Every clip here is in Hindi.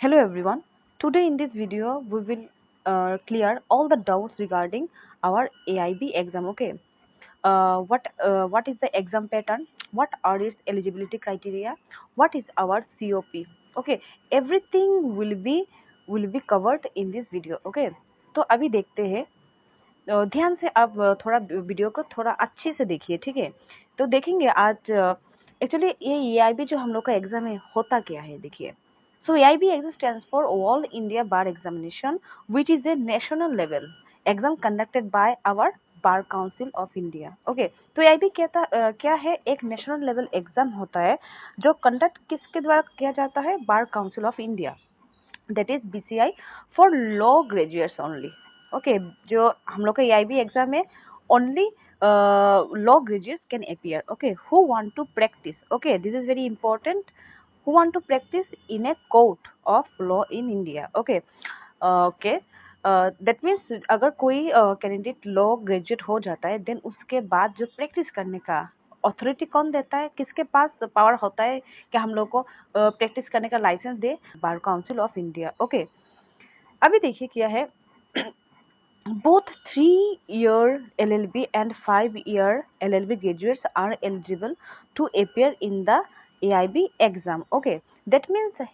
Hello everyone. Today in this video we will clear all the doubts regarding our AIB exam. Okay. What is the exam pattern? What are its eligibility criteria? What is our COP? Okay. Everything will be covered in this video. Okay. तो अभी देखते हैं। ध्यान से आप थोड़ा वीडियो को थोड़ा अच्छे से देखिए, ठीक है। तो देखेंगे आज एक्चुअली ये एआईबी जो हम लोग का एग्जाम है होता क्या है, देखिए। So AIB exam stands for all India bar examination which is a national level exam conducted by our bar council of India. Okay, तो एआईबी क्या है, एक नेशनल लेवल एग्जाम होता है जो कंडक्ट किसके द्वारा किया जाता है, bar council of India, that is BCI, for law graduates only. Okay, जो हम लोग का एआईबी एग्जाम है, only law graduates can appear. Okay, who want to practice? Okay, this is very important. Who want to practice in a court of law in India? Okay, okay. That means अगर कोई कैंडिडेट लॉ ग्रेजुएट हो जाता है, देन उसके बाद जो प्रैक्टिस करने का अथॉरिटी कौन देता है, किसके पास पावर होता है कि हम लोग को प्रैक्टिस करने का लाइसेंस दे, Bar council of India. Okay, अभी देखिए क्या है। Both 3-year LLB and 5-year LLB graduates are eligible to appear in the AIB exam. Okay, that means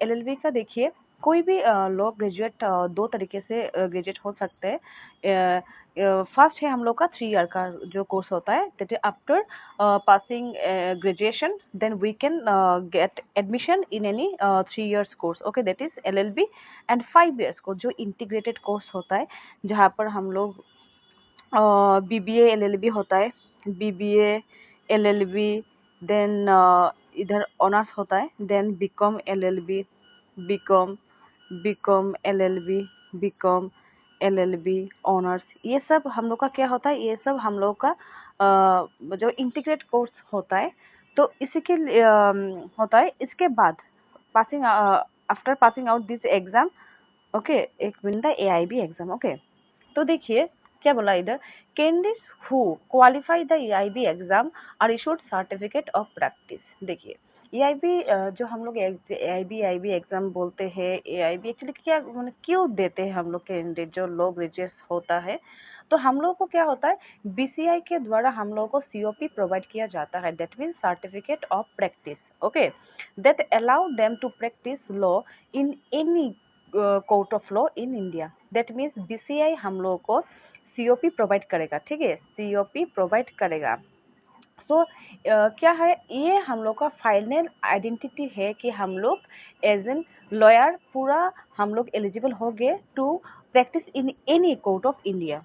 LLB का देखिए, कोई भी लॉ ग्रेजुएट दो तरीके से ग्रेजुएट हो सकते हैं। फर्स्ट है हम लोग का 3 ईयर का जो कोर्स होता है, that is after passing graduation then we can get admission in any 3 years course. Okay, that is LLB। And 5 years को जो इंटीग्रेटेड कोर्स होता है, जहाँ पर हम लोग BBA LLB होता है, BBA LLB, देन इधर ऑनर्स होता है, देन BCom LLB, BCom LLB, BCom LLB honours, ये सब हम लोग का क्या होता है, ये सब हम लोग का जो इंटीग्रेट कोर्स होता है। तो इसी के लिए होता है। इसके बाद passing after passing out this exam, okay, एक win the AIB exam. Okay, तो देखिए क्या बोला इधर, candidates who qualify the AIB exam are issued certificate of practice. देखिए AIB जो हम लोग AIB एग्जाम बोलते हैं, AIB एक्चुअली क्या मतलब क्यों देते हैं हम लोग कैंडिडेट जो लॉ ग्रेजुएट होता है, तो हम लोग को क्या होता है, BCI के द्वारा हम लोग को COP प्रोवाइड किया जाता है, that means certificate of practice. Okay, that allow them to practise law in any court of law in India. That means BCI हम लोग को COP प्रोवाइड करेगा, ठीक है, COP प्रोवाइड करेगा। सो क्या है, ये हम लोग का फाइनल आइडेंटिटी है कि हम लोग एज एन लॉयर पूरा हम लोग एलिजिबल हो गए to practise in any court of India,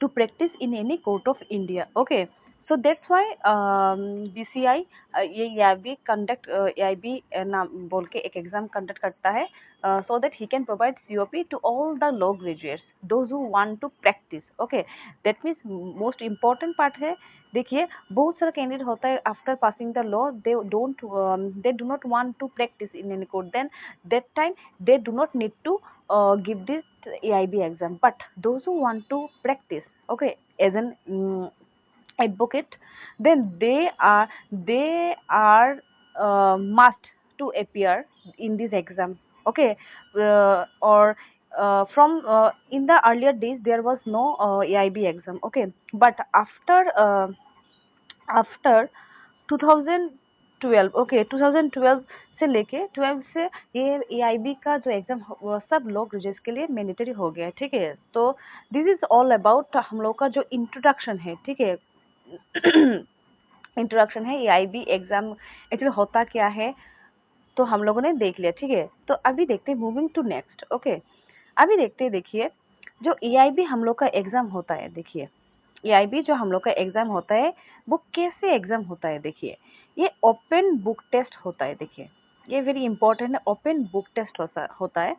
to practice in any court of India. Okay, so that's why BCI ये AIB conduct AIB नाम बोल के एक एग्जाम कंडक्ट करता है, so that he can provide COP to all the law graduates, those who want to practice. Okay, that means most important part है। देखिए बहुत सारा कैंडिडेट होता है after passing the law, they do not want to practice in any court, then that time they do not need to give this AIB exam, but those who want to practice, okay, as an advocate, then they are must to appear in this exam. Okay, or from in the earlier days there was no AIB exam. Okay, but after 2012, okay 2012 से लेके 12 से ये AIB का जो एग्जाम सब लोग ग्रेजुएट्स के लिए मैंडेटरी हो गया है, ठीक है। तो दिस इज ऑल अबाउट हम लोग का जो इंट्रोडक्शन है, ठीक है। इंट्रोडक्शन है AIB एग्जाम एक्चुअली होता क्या है, तो हम लोगों ने देख लिया, ठीक है। तो अभी देखते हैं, मूविंग टू नेक्स्ट। ओके, अभी देखते हैं, देखिए जो AIB हम लोग का एग्जाम होता है, देखिए AIB जो हम लोग का एग्जाम होता है वो कैसे एग्जाम होता है, देखिए ये ओपन बुक टेस्ट होता है। देखिए ये वेरी इंपॉर्टेंट है, ओपन बुक टेस्ट होता है,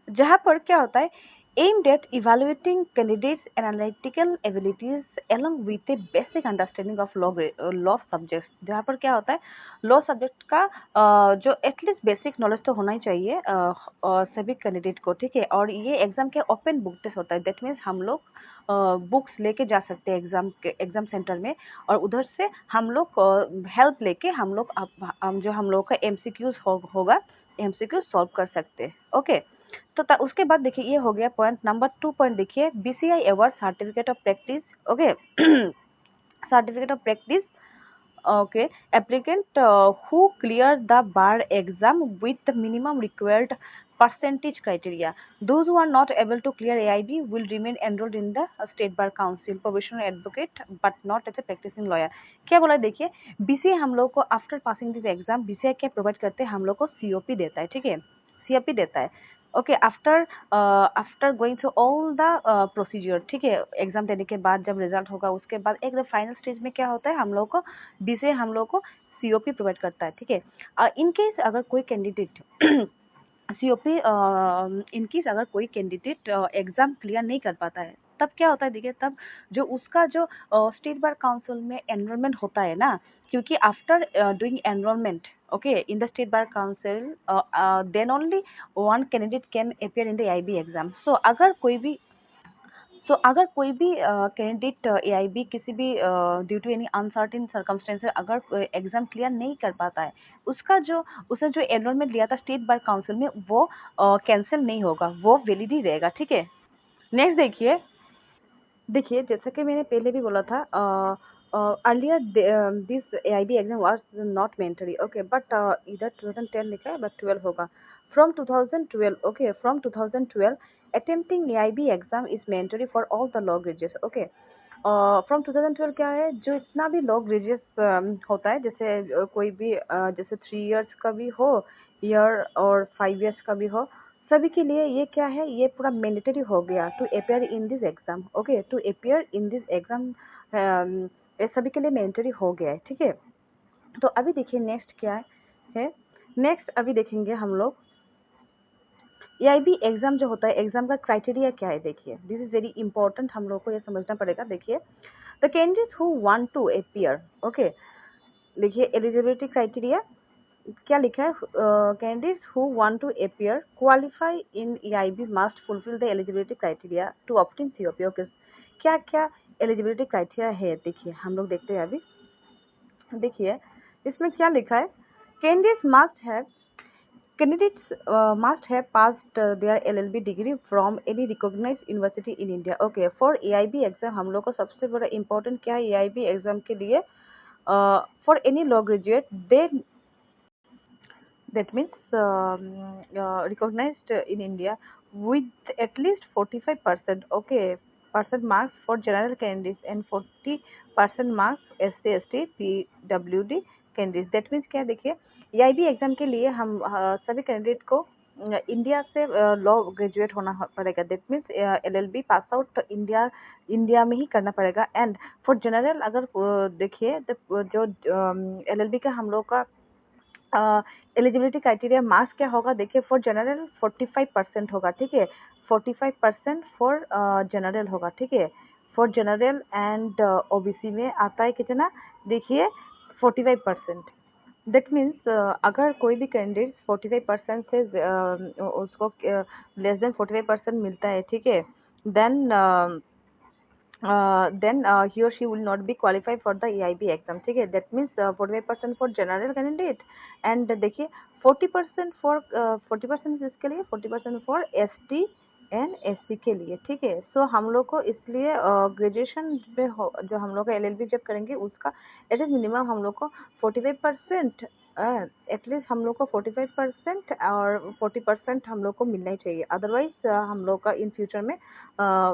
जहाँ पर क्या होता है, aimed at evaluating candidates' analytical abilities along with a basic understanding of law subjects। जहाँ पर क्या होता है, लॉ सब्जेक्ट का जो एटलीस्ट बेसिक नॉलेज तो होना ही चाहिए सभी कैंडिडेट को, ठीक है। और ये एग्जाम के ओपन बुक टेस्ट होता है, दैट मीन्स हम लोग बुक्स लेके जा सकते हैं एग्जाम सेंटर में, और उधर से हम लोग हेल्प लेके हम लोग जो हम लोग का MCQs होगा एमसीक्यू सॉल्व कर सकते हैं। ओके, तो उसके बाद देखिए ये हो गया पॉइंट नंबर 2। पॉइंट देखिए BCI award certificate of practice. Okay certificate of practice. Okay, applicant who clear the bar exam with the minimum required percentage criteria. Those who are not able to clear AIB will remain enrolled in the State Bar Council, professional advocate, but not as a practicing lawyer. क्या बोला देखिए, बीसीए हम लोग को after passing this exam BCA क्या प्रोवाइड करते हैं, हम लोग को सीओपी देता है, ठीक है, सीओपी देता है। Okay, after going through all the procedure, ठीक है, एग्जाम देने के बाद जब रिजल्ट होगा उसके बाद एक फाइनल स्टेज में क्या होता है, हम लोग को बीसीए हम लोग को सीओपी प्रोवाइड करता है, ठीक है। इन केस अगर कोई कैंडिडेट सीओपी इन केस अगर कोई कैंडिडेट एग्जाम क्लियर नहीं कर पाता है, तब क्या होता है देखिए, तब जो उसका जो स्टेट बार काउंसिल में एनरोलमेंट होता है ना, क्योंकि after doing enrolment okay in the state bar council then only one candidate can appear in the IB exam. अगर कोई भी कैंडिडेट एआईबी किसी भी due to any uncertain circumstances अगर एग्जाम क्लियर नहीं कर पाता है, उसका जो उसने जो एनरोलमेंट लिया था स्टेट बार काउंसिल में वो कैंसिल नहीं होगा, वो वैलिड ही रहेगा, ठीक है। नेक्स्ट देखिए, जैसा कि मैंने पहले भी बोला था, earlier this AIB exam was not mandatory, okay, but इधर 2010 लिखा है बट 12 होगा। From 2012, okay, from 2012 attempting AIB exam is mandatory for all the law graduates. Okay, from 2012 क्या है, जो इतना भी लॉ ग्रेजुएट्स होता है, जैसे कोई भी जैसे 3 इयर्स का भी हो ईयर और 5 इयर्स का भी हो, सभी के लिए ये क्या है, ये पूरा मैंडेटरी हो गया to appear in this exam. Okay, to appear in this exam ये सभी के लिए मैंडेटरी हो गया है, ठीक है। तो अभी देखिए नेक्स्ट क्या है, नेक्स्ट अभी देखेंगे हम लोग एआईबी एग्जाम जो होता है, एग्जाम का क्राइटेरिया क्या है, देखिए दिस इज वेरी इंपॉर्टेंट, हम लोग को ये समझना पड़ेगा। देखिए the candidate who want to appear, okay, देखिए एलिजिबिलिटी क्राइटेरिया क्या लिखा है, candidates who want to appear qualify in EIB must fulfil the eligibility criteria to obtain COP. Okay, क्या क्या एलिजिबिलिटी क्राइटेरिया है, देखिए हम लोग देखते हैं अभी। देखिए इसमें क्या लिखा है, candidates must have candidates must have passed their LLB degree from any recognized university in India. Okay, for AIB exam हम लोग को सबसे बड़ा important क्या है AIB exam के लिए, for any law graduate they that means recognized in India with at least 45%, okay, percent marks for general candidates and 40% marks SC ST PWD candidates। that means क्या देखिए, EIB एग्जाम के लिए हम सभी कैंडिडेट को इंडिया से लॉ ग्रेजुएट होना पड़ेगा। That means LLB pass out India India में ही करना पड़ेगा। एंड फॉर जनरल अगर देखिए जो एलएलबी का हम लोग का एलिजिबिलिटी क्राइटेरिया मार्क्स क्या होगा, देखिए फॉर जनरल 45% होगा, ठीक है, 45% फॉर जनरल होगा, ठीक है, फॉर जनरल एंड ओबीसी में आता है कितना, देखिए 45%। दैट मीन्स अगर कोई भी कैंडिडेट 45% से उसको लेस देन 45% मिलता है, ठीक है, then he or she will not be qualified for the EIB exam, ठीक है। that means 45% for general candidate and देखिए 40% for 40% किसके लिए, 40% for ST एंड SC के लिए, ठीक है। सो हम लोग को इसलिए ग्रेजुएशन में जो हम लोग का LLB जब करेंगे उसका एटलीस्ट मिनिमम हम लोग को 45%, एटलीस्ट हम लोग को 45% और 40% हम लोग को मिलना ही चाहिए, अदरवाइज हम लोग का इन फ्यूचर में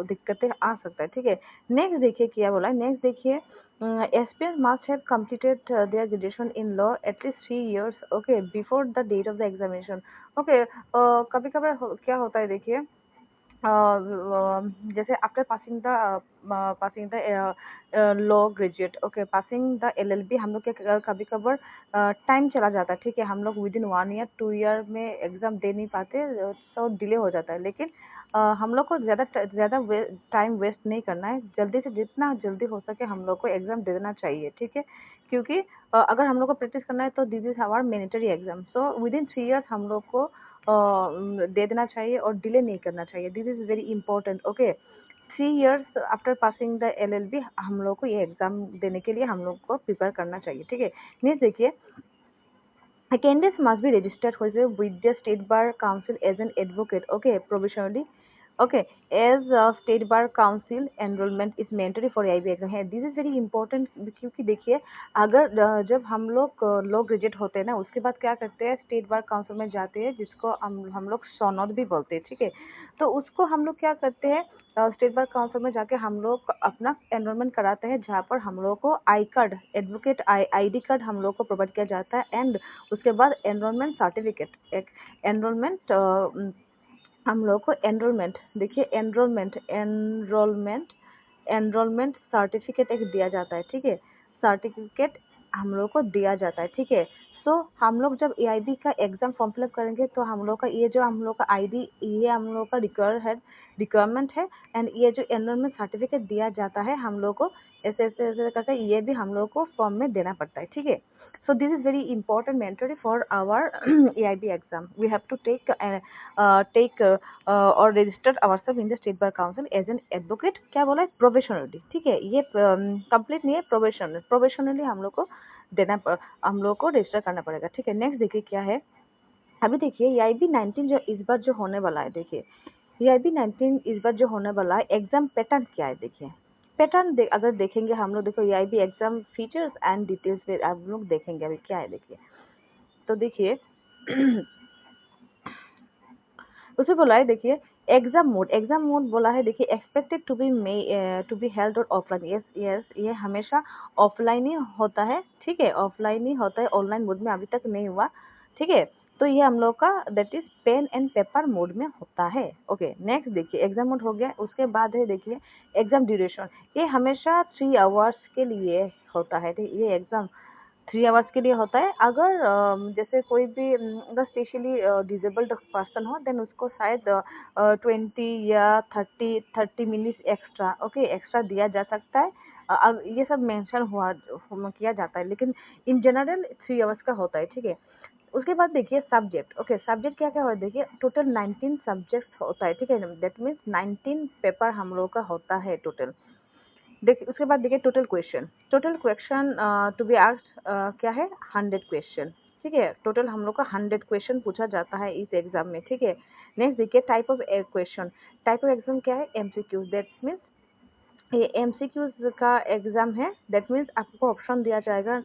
दिक्कतें आ सकता है, ठीक है। नेक्स्ट देखिए क्या बोला है, नेक्स्ट देखिए aspirants must have completed their graduation in law at least 3 years, okay, before the date of the examination। okay, कभी कभार क्या होता है देखिए, जैसे after passing the law graduate, okay, passing the LLB हम लोग के कभी कभार टाइम चला जाता है, ठीक है, हम लोग विद इन 1 ईयर 2 ईयर में एग्जाम दे नहीं पाते, तो डिले हो जाता है। लेकिन हम लोग को ज़्यादा टाइम वेस्ट नहीं करना है, जल्दी से जितना जल्दी हो सके हम लोग को एग्जाम दे देना चाहिए, ठीक है, क्योंकि अगर हम लोग को प्रैक्टिस करना है तो this is our mandatory exam. So within 3 years हम लोग को दे देना चाहिए और डिले नहीं करना चाहिए, this is very important. Okay, 3 years after passing the LLB हम लोग को ये एग्जाम देने के लिए हम लोग को प्रिपेयर करना चाहिए, ठीक है। नेक्स्ट देखिए A candidate must be registered with the State Bar Council as an advocate, okay, provisionally. Okay, as State Bar Council enrollment is mandatory for AIB exam है. दिस इज वेरी इंपॉर्टेंट क्योंकि देखिए अगर जब हम लोग लॉ ग्रेजुएट होते हैं ना उसके बाद क्या करते हैं स्टेट बार काउंसिल में जाते हैं जिसको हम लोग सौनौद भी बोलते हैं, ठीक है. तो उसको हम लोग क्या करते हैं स्टेट बार काउंसिल में जाके हम लोग अपना एनरोलमेंट कराते हैं जहाँ पर हम लोग को I card advocate ID card हम लोग को प्रोवाइड किया जाता है एंड उसके बाद एनरोलमेंट सर्टिफिकेट एक एनरोलमेंट हम लोग को एनरोलमेंट देखिए एनरोलमेंट सर्टिफिकेट एक दिया जाता है, ठीक है. सर्टिफिकेट हम लोग को दिया जाता है, ठीक है. सो हम लोग जब एआईबी का एग्जाम फॉर्म फिलअप करेंगे तो हम लोग का ये जो हम लोग का आईडी ये हम लोग का रिक्वायरमेंट है एंड ये जो एनरोलमेंट सर्टिफिकेट दिया जाता है हम लोग को ऐसे ऐसे ऐसे करके ये भी हम लोग को फॉर्म में देना पड़ता है, ठीक है. So this is very important mandatory for our AIB exam. We have to take or register ourselves in the State Bar Council as an advocate. क्या बोला है प्रोफेशनली, ठीक है. ये कंप्लीट नहीं है प्रोफेशनली हम लोग को रजिस्टर करना पड़ेगा, ठीक है. नेक्स्ट देखिए क्या है. अभी देखिए AIB 19 जो इस बार जो होने वाला है देखिए AIB 19 इस बार जो होने वाला है एग्जाम पैटर्न क्या है देखिए. पैटर्न अगर देखेंगे हम लोग देखो AIB exam features and details पे आप लोग देखेंगे अभी क्या है देखिए. तो देखिए उसे बोला है देखिए एग्जाम मोड बोला है देखिए एक्सपेक्टेड टू बी हेल्ड और ऑफलाइन. यस यस ये हमेशा ऑफलाइन ही होता है, ठीक है. ऑफलाइन ही होता है, ऑनलाइन मोड में अभी तक नहीं हुआ, ठीक है. तो ये हम लोग का that is pen and paper mode में होता है. ओके नेक्स्ट देखिए एग्जाम मोड हो गया. उसके बाद है देखिए एग्जाम ड्यूरेशन. ये हमेशा 3 आवर्स के लिए होता है, ठीक. ये एग्जाम 3 आवर्स के लिए होता है. अगर जैसे कोई भी अगर स्पेशली डिजेबल्ड पर्सन हो देन उसको शायद 20 या 30 मिनट्स एक्स्ट्रा ओके एक्स्ट्रा दिया जा सकता है. अब ये सब मेंशन किया जाता है लेकिन इन जनरल 3 आवर्स का होता है, ठीक है. उसके बाद देखिए सब्जेक्ट. ओके सब्जेक्ट क्या क्या होता है देखिए टोटल 19 सब्जेक्ट होता है, ठीक है. दैट मीन्स 19 पेपर हम लोग का होता है टोटल. देखिए उसके बाद देखिए total question to be asked क्या है 100 क्वेश्चन, ठीक है. टोटल हम लोग का 100 क्वेश्चन पूछा जाता है इस एग्जाम में, ठीक है. नेक्स्ट देखिए टाइप ऑफ एग्जाम क्या है एमसीक्यू. दैट मीन्स ये एमसीक्यूज का एग्जाम है. दैट मीन्स आपको ऑप्शन दिया जाएगा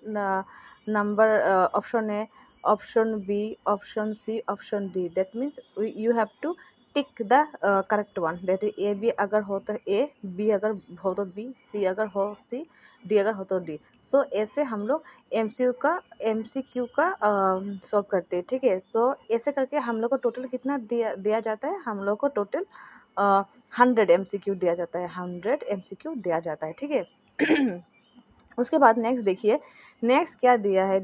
number option A option B option C option D. That means you have to tick the correct one. That is A B अगर हो तो ए, बी अगर हो तो बी, सी अगर हो सी, डी अगर हो तो डी. तो ऐसे हम लोग एमसीक्यू का सॉल्व करते हैं, ठीक है. तो ऐसे करके हम लोग को टोटल कितना दिया जाता है हम लोग को टोटल 100 एमसीक्यू दिया जाता है 100 एमसीक्यू दिया जाता है, ठीक है. उसके बाद नेक्स्ट देखिए नेक्स्ट क्या दिया है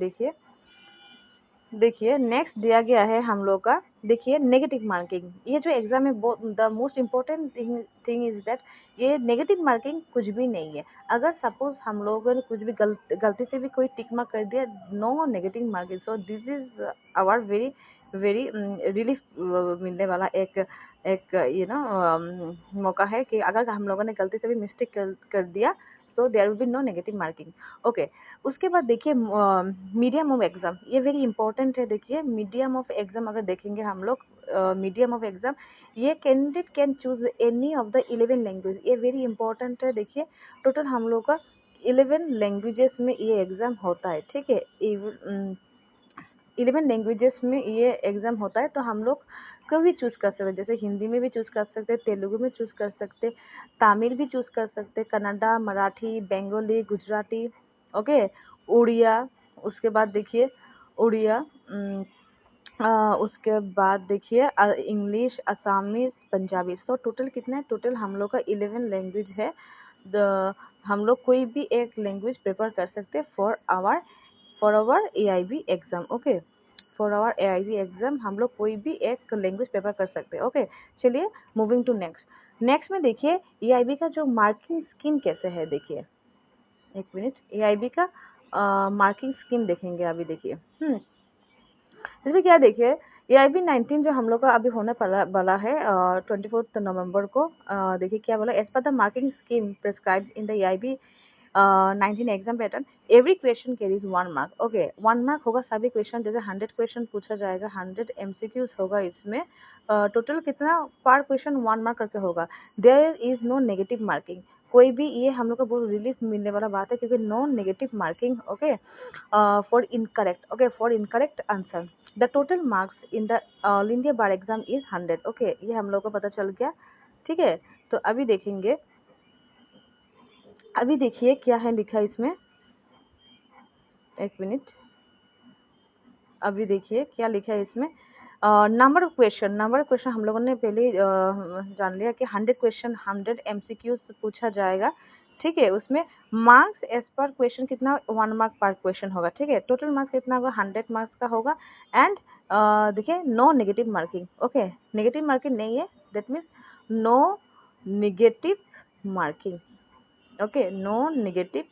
देखिए नेक्स्ट दिया गया है हम लोग का देखिए नेगेटिव मार्किंग. ये जो एग्जाम है the most important thing is that ये नेगेटिव मार्किंग कुछ भी नहीं है. अगर सपोज हम लोगों ने कुछ भी गलती से भी कोई टिक मार्क कर दिया no negative marking. So this is our very very relief मिलने वाला एक एक मौका है कि अगर हम लोगों ने गलती से भी मिस्टेक कर दिया तो there will be no negative marking. Okay उसके बाद देखिए मीडियम ऑफ एग्जाम ये वेरी इंपॉर्टेंट है. देखिए मीडियम ऑफ एग्जाम अगर देखेंगे हम लोग मीडियम ऑफ एग्जाम ये candidate can choose any of the 11 language. ये वेरी इंपॉर्टेंट है. देखिए टोटल हम लोग का 11 लैंग्वेजेस में ये एग्जाम होता है, ठीक है. 11 लैंग्वेजेस में ये एग्जाम होता है. तो हम लोग कभी चूज कर सकते हैं जैसे हिंदी में भी चूज कर सकते हैं, तेलुगु में चूज कर सकते, तमिल भी चूज कर सकते, कन्नड़ा, मराठी, बंगाली, गुजराती, ओके, उड़िया. उसके बाद देखिए उड़िया उसके बाद देखिए English, Assamese, Punjabi. So total कितना है टोटल हम लोग का 11 लैंग्वेज है. हम लोग कोई भी एक लैंग्वेज प्रेफर कर सकते हैं for our AIB exam. Okay for our AIB exam हम लोग कोई भी एक लैंग्वेज प्रेफर कर सकते हैं. ओके चलिए मूविंग टू नेक्स्ट में देखिए एआईबी का जो मार्किंग स्कीम कैसे है देखिए एक मिनट. एआईबी का मार्किंग स्कीम देखेंगे अभी देखिए. इसमें क्या देखिए एआईबी 19 जो हम लोग का अभी होने वाला है 24 नवंबर को. देखिए क्या बोला as per the marking scheme prescribed in the AIB 19 exam pattern, every question carries 1 mark. Okay, 1 mark होगा सभी क्वेश्चन, जैसे 100 क्वेश्चन पूछा जाएगा, 100 एमसीक्यूज होगा इसमें, टोटल कितना पर क्वेश्चन 1 मार्क करके होगा। There is no negative marking, कोई भी, ये हम लोग को बहुत रिलीफ मिलने वाला बात है क्योंकि no negative marking. Okay, for incorrect, okay, for incorrect answer the total marks in the All India Bar exam is 100। Okay, ये हम लोग को पता चल गया, ठीक है। तो अभी देखेंगे, अभी देखिए क्या है लिखा इसमें, एक मिनट, अभी देखिए क्या लिखा है इसमें। Number of question, number of question हम लोगों ने पहले जान लिया कि 100 क्वेश्चन 100 एमसीक्यू पूछा जाएगा, ठीक है। उसमें मार्क्स एज पर क्वेश्चन कितना, 1 मार्क पर क्वेश्चन होगा, ठीक है। टोटल मार्क्स कितना होगा, 100 मार्क्स का होगा। एंड देखिए no negative marking, okay, negative marking नहीं है, that means no negative marking, okay, no negative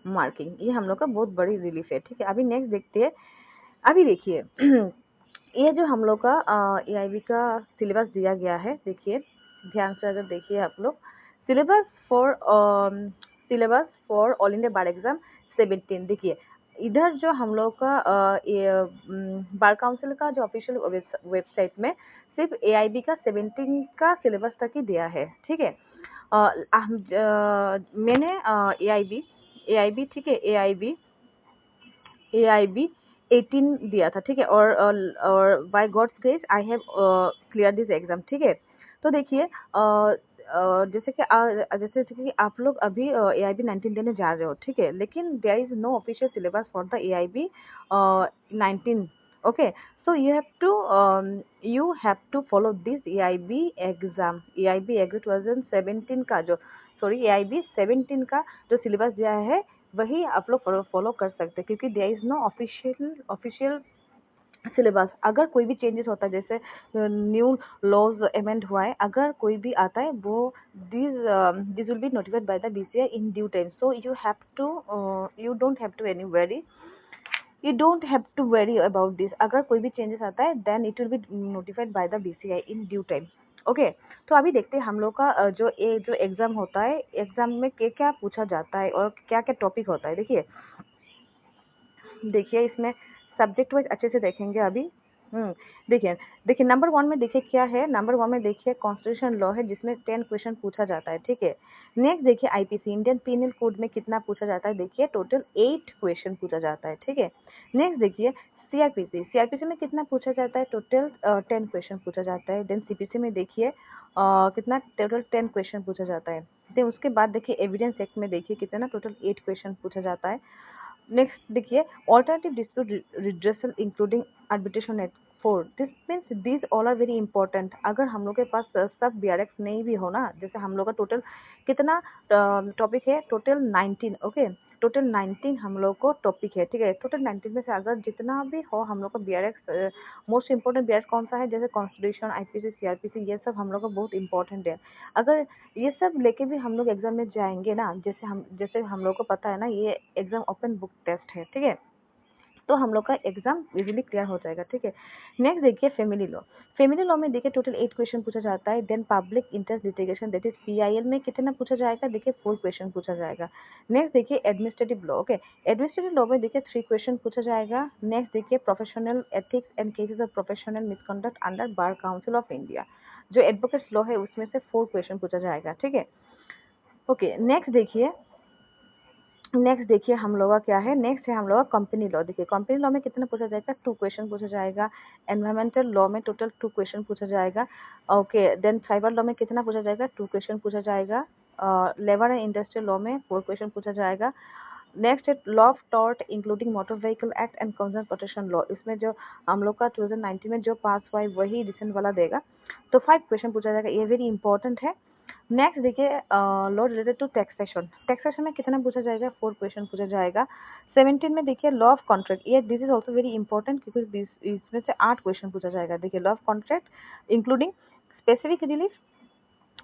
marking, ये हम लोग का बहुत बड़ी रिलीफ है, ठीक है। अभी नेक्स्ट देखते हैं। अभी देखिए ये जो हम लोग का एआईबी का सिलेबस दिया गया है, देखिए ध्यान से अगर देखिए आप लोग, syllabus for all India Bar exam 17, देखिए इधर जो हम लोग का बार काउंसिल का जो ऑफिशियल वेबसाइट में सिर्फ एआईबी का 17 का सिलेबस तक ही दिया है, ठीक है। मैंने एआईबी एआईबी ठीक है, एआईबी 18 दिया था, ठीक है। और by God's grace I have clear this exam, ठीक है। तो देखिए जैसे कि आप लोग अभी एआईबी 19 देने जा रहे हो, ठीक है, लेकिन there is no official syllabus for the AIB 19। Okay, so you have to follow this AIB exam 2017 का जो, सॉरी, एआईबी 17 का जो सिलेबस दिया है वही आप लोग फॉलो कर सकते हैं, क्योंकि there is no official syllabus. अगर कोई भी चेंजेस होता है, जैसे न्यू लॉज अमेंड हुआ है, अगर कोई भी आता है, वो this will be notified by the BCI in due time, so you don't have to any worry, you don't have to worry about this. अगर कोई भी चेंजेस आता है then it will be notified by the BCI in due time. Okay, तो अभी देखते हैं हम लोग का जो एग्जाम होता है, एग्जाम में क्या क्या पूछा जाता है और क्या क्या टॉपिक होता है। देखिए इसमें सब्जेक्ट वाइज अच्छे से देखेंगे अभी। देखिए, देखिए नंबर 1 में देखिए क्या है, नंबर 1 में देखिए कॉन्स्टिट्यूशन लॉ है जिसमें 10 क्वेश्चन पूछा जाता है, ठीक है। नेक्स्ट देखिए आईपीसी, इंडियन पीनल कोड में कितना पूछा जाता है, देखिए टोटल 8 क्वेश्चन पूछा जाता है, ठीक है। नेक्स्ट देखिए सीआरपीसी, सीआरपीसी में कितना पूछा जाता है, टोटल 10 क्वेश्चन पूछा जाता है। देन सीपीसी में देखिए कितना, टोटल 10 क्वेश्चन पूछा जाता है। देन उसके बाद देखिए एविडेंस एक्ट में देखिए कितना, टोटल 8 क्वेश्चन पूछा जाता है। नेक्स्ट देखिए alternative dispute redressal including arbitration at 4, this means these all are very important. अगर हम लोग के पास सब बीआरएक्स नहीं भी हो ना, जैसे हम लोग का टोटल कितना टॉपिक है, टोटल 19, ओके, टोटल 19 हम लोग को टॉपिक है, ठीक है। टोटल 19 में से अगर जितना भी हो हम लोग का बीआरएक्स, मोस्ट इंपॉर्टेंट बीआरएक्स कौन सा है, जैसे कॉन्स्टिट्यूशन, आईपीसी, सीआरपीसी, ये सब हम लोग का बहुत इंपॉर्टेंट है। अगर ये सब लेके भी हम लोग एग्जाम में जाएंगे ना, जैसे हम लोग को पता है ना, ये एग्जाम ओपन बुक टेस्ट है, ठीक है, तो हम लोग का एग्जाम इजीली क्लियर हो जाएगा, ठीक है। नेक्स्ट देखिए फैमिली लॉ, फैमिली लॉ में देखिए टोटल 8 क्वेश्चन पूछा जाता है। Then public interest litigation that is PIL में कितना पूछा जाएगा, देखिए 4 क्वेश्चन पूछा जाएगा। नेक्स्ट देखिए administrative law, okay, administrative law में देखिए 3 क्वेश्चन पूछा जाएगा। नेक्स्ट देखिए professional ethics and cases of professional misconduct under bar council of India, जो एडवोकेट्स लॉ है उसमें से 4 क्वेश्चन पूछा जाएगा, ठीक है। ओके, नेक्स्ट देखिए हम लोग का क्या है, नेक्स्ट है हम लोग का कंपनी लॉ। देखिए कंपनी लॉ में कितना पूछा जाएगा, 2 क्वेश्चन पूछा जाएगा। एनवायरमेंटल लॉ में टोटल 2 क्वेश्चन पूछा जाएगा, ओके। देन साइबर लॉ में कितना पूछा जाएगा, 2 क्वेश्चन पूछा जाएगा। लेबर एंड इंडस्ट्रियल लॉ में 4 क्वेश्चन पूछा जाएगा। नेक्स्ट है law of tort including motor vehicle act and consumer protection law, इसमें जो हम लोग का 2019 में जो पास हुआ है वही रिसेंट वाला देगा, तो 5 क्वेश्चन पूछा जाएगा, ये वेरी इंपॉर्टेंट है। नेक्स्ट देखिए law related to taxation, taxation में कितना पूछा जाएगा, 4 क्वेश्चन पूछा जाएगा। 17 में देखिए लॉ ऑफ कॉन्ट्रैक्ट, ये this is also very important क्योंकि इसमें से 8 क्वेश्चन पूछा जाएगा। देखिए law of contract including specific relief,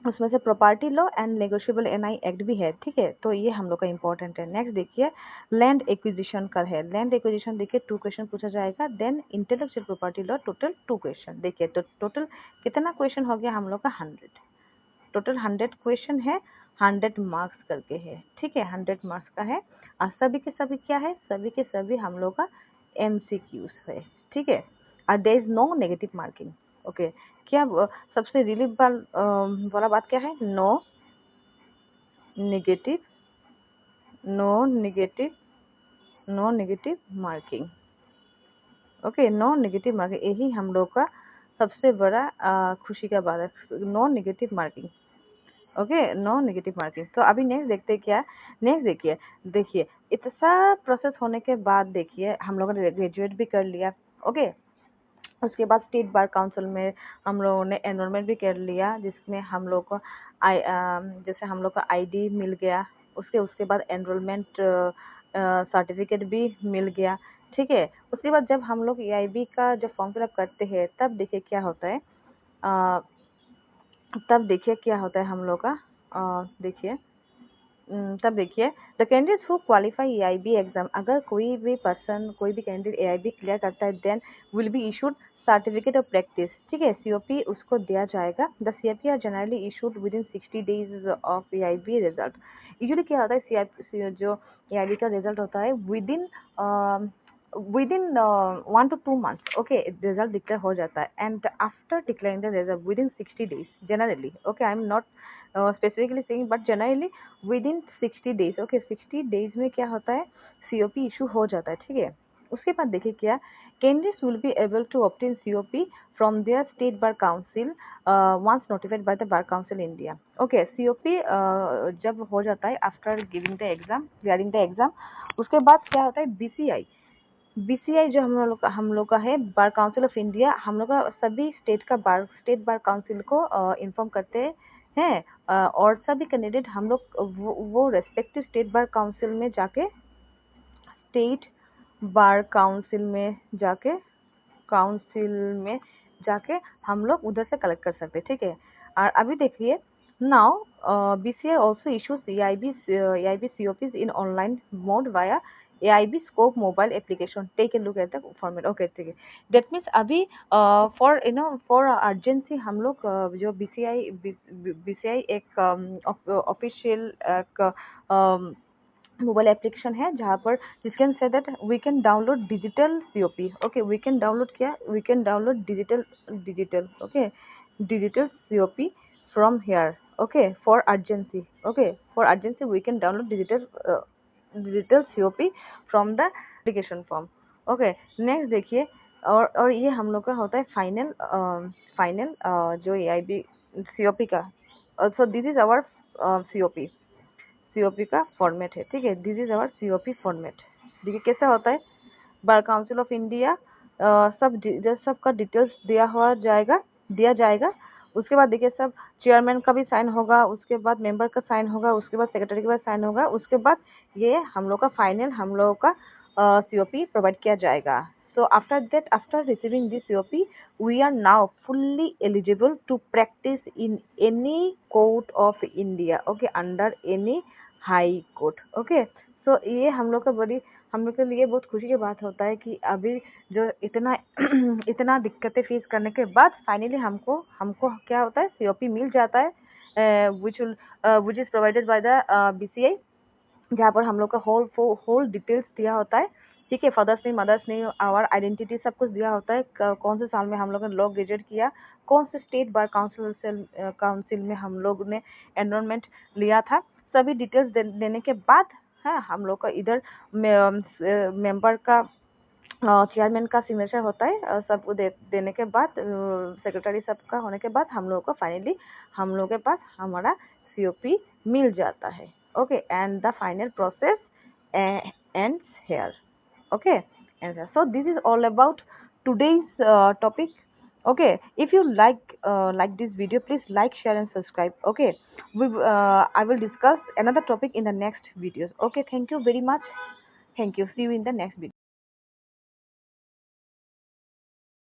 उसमें से property law and negotiable NI act भी है, ठीक है, तो ये हम लोग का इंपॉर्टेंट है। नेक्स्ट देखिए लैंड एक्विजिशन का है, लैंड एक्विजिशन देखिए 2 क्वेश्चन पूछा जाएगा। Then intellectual property law total 2 question, देखिए तो टोटल कितना क्वेश्चन हो गया हम लोग का, 100, टोटल 100 क्वेश्चन है। 100 मार्क्स करके है, ठीक है, 100 मार्क्स का है। और सभी के सभी क्या है, सभी के सभी हम लोग का MCQs है, ठीक है। और there is no negative marking, okay. क्या सबसे रिलीफ वाला बात क्या है, no negative, no negative, no negative marking, okay, no negative marking, यही हम लोग का सबसे बड़ा खुशी का बात है, no negative marking, okay, no negative marking. तो अभी नेक्स्ट देखते हैं क्या, नेक्स्ट देखिए, देखिए इतना प्रोसेस होने के बाद देखिए हम लोगों ने ग्रेजुएट भी कर लिया, ओके। उसके बाद स्टेट बार काउंसिल में हम लोगों ने एनरोलमेंट भी कर लिया, जिसमें हम लोग को जैसे हम लोग का ID मिल गया, उसके उसके बाद एनरोलमेंट सर्टिफिकेट भी मिल गया, ठीक है। उसके बाद जब हम लोग AIB का जब फॉर्म फिलअप करते हैं तब देखिए क्या होता है, अ, तब देखिए क्या होता है हम लोग का, देखिए तब देखिए the candidates who qualify AIB exam, अगर कोई भी पर्सन, कोई भी कैंडिडेट AIB क्लियर करता है then will be issued certificate of practice, ठीक है, COP उसको दिया जाएगा। The COP are generally issued within 60 days of AIB result. Usually क्या होता है, CIP जो AIB का रिजल्ट होता है with in 1 to 2 months, okay, result declare हो जाता है। And after declaring the result with in 60 days generally, okay, I am not specifically saying but generally with in 60 days, okay, 60 days में क्या होता है, COP इशू हो जाता है, ठीक है। उसके बाद देखिए क्या, candidates will be able to obtain COP from there state bar council once notified by the bar council India, okay. COP जब हो जाता है after giving the exam, clearing the exam, उसके बाद क्या होता है, BCI जो हम लोग का है, बार काउंसिल ऑफ इंडिया, हम लोग का सभी स्टेट बार काउंसिल को इन्फॉर्म करते हैं, और सभी कैंडिडेट हम लोग वो रेस्पेक्टिव स्टेट बार काउंसिल में जाके, स्टेट बार काउंसिल में जाके हम लोग उधर से कलेक्ट कर सकते हैं, ठीक है। और अभी देखिए now BCI also issues AIB COPs in online mode via AIB Scope mobile application. Take a look at the format. Okay, ठीक है। That means अभी for urgency हम लोग जो BCI एक ऑफिशियल एक मोबाइल एप्लीकेशन है जहाँ पर you can say that we can download digital COP, okay, we can download क्या, we can download digital okay, digital COP from here, okay, for urgency, okay, for urgency we can download digital COP from the application form, okay. Next देखिए, और ये हम लोग का होता है फाइनल जो AIB COP का, so this is our COP का फॉर्मेट है, ठीक है, this is our COP format. देखिए कैसा होता है, बार काउंसिल ऑफ इंडिया सबका डिटेल्स दिया जाएगा। उसके बाद देखिए सब चेयरमैन का भी साइन होगा, उसके बाद मेंबर का साइन होगा, उसके बाद सेक्रेटरी का साइन होगा, उसके बाद ये हम लोग का फाइनल हम लोगों का COP प्रोवाइड किया जाएगा। So after that, after receiving this COP, we are now fully eligible to practice in any court of India, okay, under any high court, okay। So ये हम लोग के लिए बहुत खुशी की बात होता है कि अभी जो इतना इतना दिक्कतें फेस करने के बाद फाइनली हमको हमको क्या होता है, COP मिल जाता है, which is provided by the BCI, जहाँ पर हम लोग का होल डिटेल्स दिया होता है, ठीक है, father's name, mother's name, our identity, सब कुछ दिया होता है, कौन से साल में हम लोग ने लॉ ग्रेजुएट किया, कौन से स्टेट बार काउंसिल में हम लोग ने एनरोलमेंट लिया था, सभी डिटेल्स देने के बाद है हम लोग का इधर मेंबर का चेयरमैन का सिग्नेचर होता है, सबको देने के बाद सेक्रेटरी सबका होने के बाद हम लोगों को फाइनली हम लोगों के पास हमारा COP मिल जाता है, okay. And the final process ends here, okay, and so this is all about today's topic, okay। If you like this video, please like, share and subscribe, okay। I will discuss another topic in the next videos, okay। Thank you very much, thank you, see you in the next video.